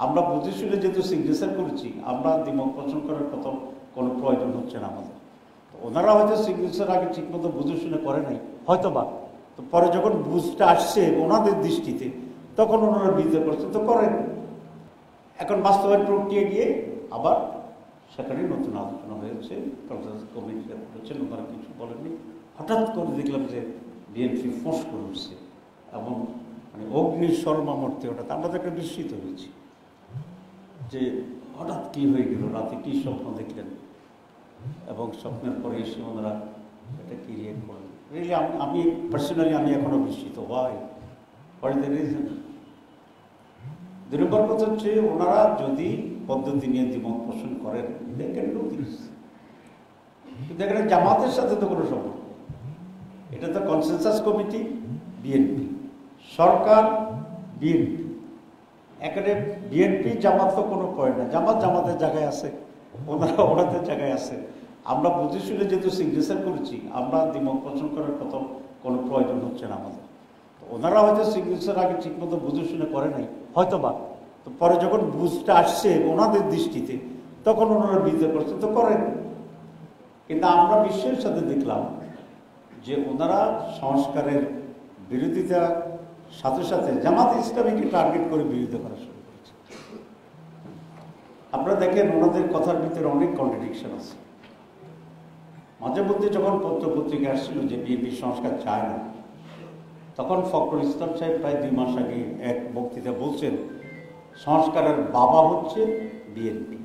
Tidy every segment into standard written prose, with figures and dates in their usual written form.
আমরা বুঝে শুনে যেহেতু সিগনেচার করেছি, আমরা দ্বিমত পোষণ করার কোনো প্রয়োজন হচ্ছে না আমাদের। ওনারা হয়তো সিগনেচার আগে ঠিকমতো বুঝে শুনে করে নাই হয়তো বা, তো পরে যখন বুঝটা আসছে ওনাদের দৃষ্টিতে তখন ওনারা বিরোধিতা করছে, তো করেন। এখন বাস্তবায়ন প্রক্রিয়া গিয়ে আবার সেখানে নতুন আলোচনা হয়েছে, কমিটিরা করেছেন, ওনারা কিছু বলেননি। হঠাৎ করে দেখলাম যে বিএনপি ফোঁস করে উঠছে এবং মানে অগ্নিশর্মা মূর্তি, হঠাৎ আমরা তো একটা বিস্মিত হয়েছি যে হঠাৎ কী হয়ে গেল, রাতে কী স্বপ্ন দেখলেন এবং স্বপ্নের পরে এসে ওনারা এটা কি রিয়েক্ট করলেন। রিয়েলি আমি পার্সোনালি আমি এখনও বিস্মিত। What is the reason? 2 নম্বর কথা হচ্ছে, ওনারা যদি পদ্ধতি নিয়ে দ্বিমত পোষণ করেন, কিন্তু এখানে জামাতের সাথে তো কোনো সম্পর্ক, এটা তো কনসেনসাস কমিটি বিএনপি, সরকার বিএনপি, এখানে বিএনপি জামাত তো কোনো পয়েন্ট না। জামাত জামাতের জায়গায় আছে, ওনারা ওনাদের জায়গায় আছে। আমরা বুঝে শুনে যেহেতু সিগনেচার করেছি, আমরা দ্বিমত পোষণ করার কোনো প্রয়োজন হচ্ছে না আমাদের। ওনারা হয়তো সিগনেচার আগে ঠিকমতো বুঝে শুনে করে নাই হয়তো বা, তো পরে যখন বুঝটা আসছে ওনাদের দৃষ্টিতে তখন ওনারা বিরোধিতা করছে, তো করেন। কিন্তু আমরা বিশ্বের সাথে দেখলাম যে ওনারা সংস্কারের বিরোধিতা সাথে সাথে জামাত ইসলামীকে টার্গেট করে বিরোধিতা করা শুরু করেছে। আপনারা দেখেন ওনাদের কথার ভিতরে অনেক কন্ট্রাডিকশন আছে। মাঝে মধ্যে যখন পত্রিকা আসছিল যে বিএনপি সংস্কার চায় না, তখন ফখরুল ইসলাম সাহেব প্রায় 2 মাস আগে এক বক্তৃতা বলছেন সংস্কারের বাবা হচ্ছে বিএনপি।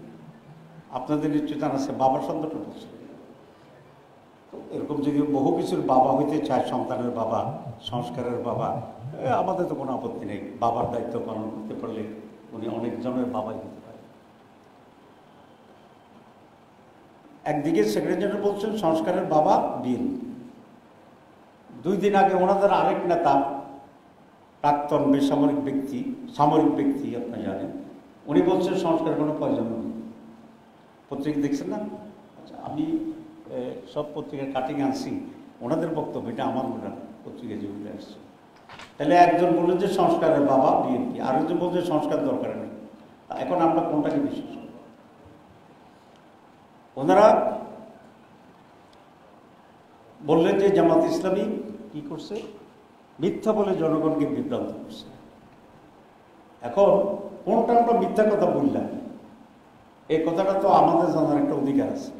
আপনাদের নিশ্চয় জানা আছে, বাবার শব্দটা বলছে। এরকম যদি বহু কিছুর বাবা হইতে চায়, সন্তানের বাবা, সংস্কারের বাবা, আমাদের তো কোনো আপত্তি নেই। বাবার দায়িত্ব পালন করতে পারলে উনি অনেকজনের বাবাই হতে পারে। একদিকে সেক্রেটারি জেনারেল বলছেন সংস্কারের বাবা বিএনপি। 2 দিন আগে ওনাদের আরেক নেতা, প্রাক্তন বেসামরিক ব্যক্তি, সামরিক ব্যক্তি আপনি জানেন, উনি বলছেন সংস্কারের কোনো প্রয়োজন নেই। পত্রিকা দেখছেন না? আচ্ছা, আমি সব পত্রিকার কাটিং আনছি, ওনাদের বক্তব্য, এটা আমার মনে হয় পত্রিকা যেগুলো আসছে। তাহলে একজন বললেন যে সংস্কারের বাবা বিএনপি, আরেকজন বলছে সংস্কার দরকার নেই। এখন আমরা কোনটাকে বিশ্বাস করি? ওনারা বললেন যে জামাত ইসলামী কি করছে, মিথ্যা বলে জনগণকে বিভ্রান্ত করছে। এখন কোনটা আমরা মিথ্যা কথা বললাম, এই কথাটা তো আমাদের জানার একটা অধিকার আছে।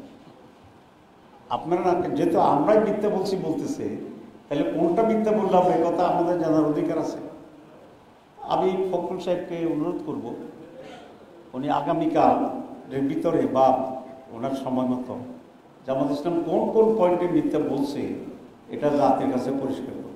আপনারা যেহেতু আমরাই মিথ্যা বলতেছে, তাহলে কোনটা মিথ্যা বললাম এই কথা আমাদের জানার অধিকার আছে। আমি ফখরুল সাহেবকে অনুরোধ করব, উনি আগামীকালের ভিতরে বা ওনার সময় মতো জামাত ইসলাম কোন কোন পয়েন্টে মিথ্যা বলছে এটা জাতির কাছে পরিষ্কার করবে।